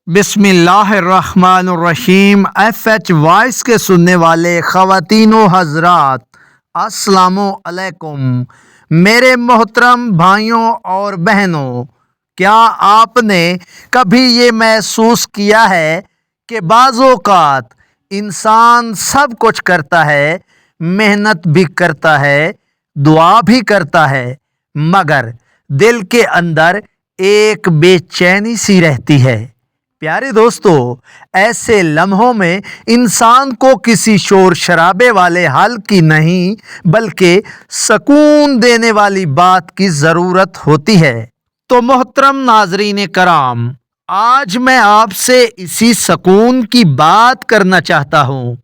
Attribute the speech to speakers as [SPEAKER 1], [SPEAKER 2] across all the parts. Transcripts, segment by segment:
[SPEAKER 1] बिस्मिल्लाहिर्रहमानिर्रहीम। FH voice के सुनने वाले ख़वातीन व हज़रात, अस्सलामु अलैकुम। मेरे मोहतरम भाइयों और बहनों, क्या आपने कभी ये महसूस किया है कि बाज़ औक़ात इंसान सब कुछ करता है, मेहनत भी करता है, दुआ भी करता है, मगर दिल के अंदर एक बेचैनी सी रहती है। प्यारे दोस्तों, ऐसे लम्हों में इंसान को किसी शोर शराबे वाले हल की नहीं बल्कि सुकून देने वाली बात की ज़रूरत होती है। तो मोहतरम नाज़रीन कराम, आज मैं आपसे इसी सुकून की बात करना चाहता हूँ।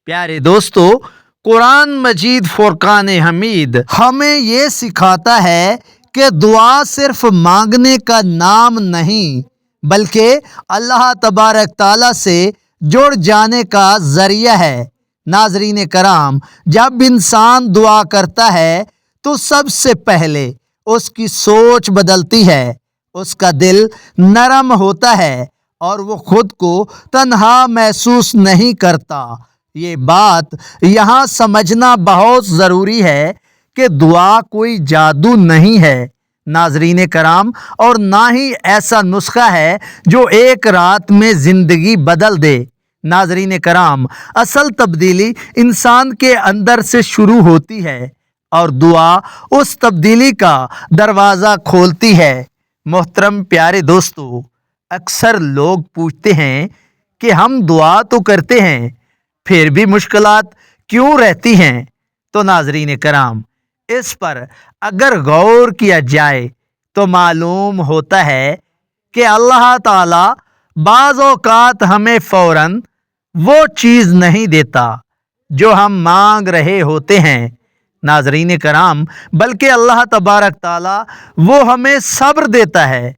[SPEAKER 1] प्यारे दोस्तों, कुरान मजीद फुरकान हमीद हमें ये सिखाता है कि दुआ सिर्फ मांगने का नाम नहीं बल्कि अल्लाह तबारक ताला से जुड़ जाने का ज़रिया है। नाज़रीन कराम, जब इंसान दुआ करता है तो सबसे पहले उसकी सोच बदलती है, उसका दिल नरम होता है और वो खुद को तन्हा महसूस नहीं करता। ये बात यहाँ समझना बहुत ज़रूरी है कि दुआ कोई जादू नहीं है नाज़रीन कराम, और ना ही ऐसा नुस्खा है जो एक रात में ज़िंदगी बदल दे। नाज़रीन कराम, असल तब्दीली इंसान के अंदर से शुरू होती है और दुआ उस तब्दीली का दरवाज़ा खोलती है। मोहतरम प्यारे दोस्तों, अक्सर लोग पूछते हैं कि हम दुआ तो करते हैं फिर भी मुश्किलात क्यों रहती हैं। तो नाज़रीन कराम, इस पर अगर गौर किया जाए तो मालूम होता है कि अल्लाह ताला बाज़ औक़ात हमें फ़ौरन वो चीज़ नहीं देता जो हम मांग रहे होते हैं नाज़रीन कराम, बल्कि अल्लाह तबारक ताला वो हमें सब्र देता है,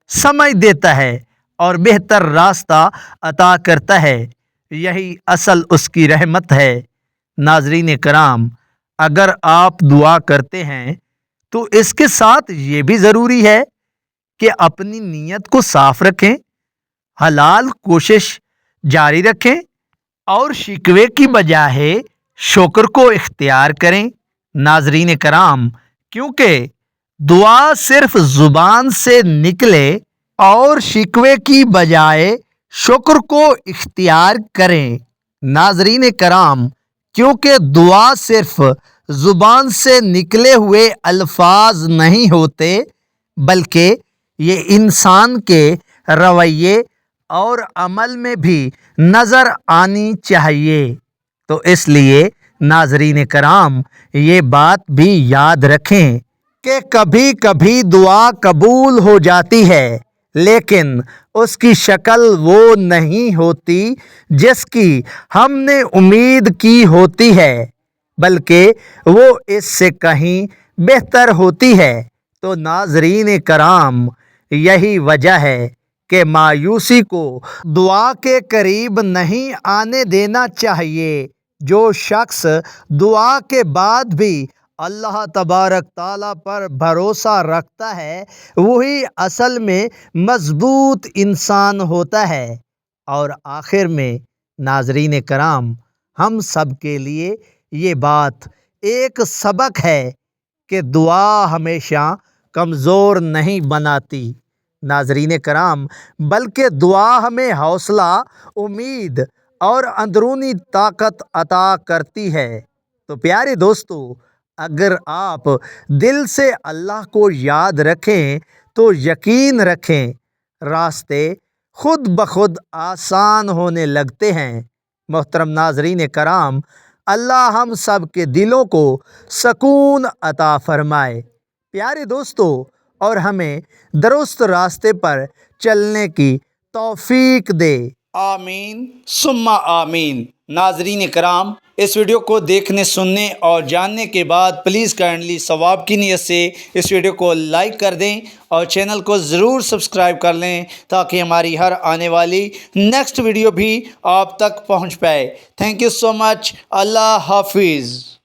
[SPEAKER 1] समझ देता है और बेहतर रास्ता अता करता है। यही असल उसकी रहमत है। नाज़रीन कराम, अगर आप दुआ करते हैं तो इसके साथ ये भी ज़रूरी है कि अपनी नीयत को साफ रखें, हलाल कोशिश जारी रखें और शिकवे की बजाय शुक्र को इख्तियार करें। नाज़रीन कराम, क्योंकि दुआ सिर्फ ज़ुबान से निकले और शिकवे की बजाय शुक्र को इख्तियार करें। नाज़रीन कराम, क्योंकि दुआ सिर्फ ज़ुबान से निकले हुए अल्फाज नहीं होते बल्कि ये इंसान के रवैये और अमल में भी नज़र आनी चाहिए। तो इसलिए नाज़रीन कराम, ये बात भी याद रखें कि कभी कभी दुआ कबूल हो जाती है लेकिन उसकी शक्ल वो नहीं होती जिसकी हमने उम्मीद की होती है, बल्कि वो इससे कहीं बेहतर होती है। तो नाज़रीन कराम, यही वजह है कि मायूसी को दुआ के करीब नहीं आने देना चाहिए। जो शख्स दुआ के बाद भी अल्लाह तबारक ताला पर भरोसा रखता है वही असल में मजबूत इंसान होता है। और आखिर में नाज़रीन कराम, हम सब के लिए ये बात एक सबक है कि दुआ हमेशा कमज़ोर नहीं बनाती नाज़रीन कराम, बल्कि दुआ हमें हौसला, उम्मीद और अंदरूनी ताकत अता करती है। तो प्यारे दोस्तों, अगर आप दिल से अल्लाह को याद रखें तो यकीन रखें रास्ते खुद ब खुद आसान होने लगते हैं। मोहतरम नाज़रीन कराम, अल्लाह हम सब के दिलों को सुकून अता फरमाए प्यारे दोस्तों, और हमें दुरुस्त रास्ते पर चलने की तौफीक दे।
[SPEAKER 2] आमीन सुम्मा आमीन। नाज़रीन कराम, इस वीडियो को देखने, सुनने और जानने के बाद प्लीज़ काइंडली सवाब की नीयत से इस वीडियो को लाइक कर दें और चैनल को ज़रूर सब्सक्राइब कर लें ताकि हमारी हर आने वाली नेक्स्ट वीडियो भी आप तक पहुंच पाए। Thank you so much. अल्लाह हाफिज़।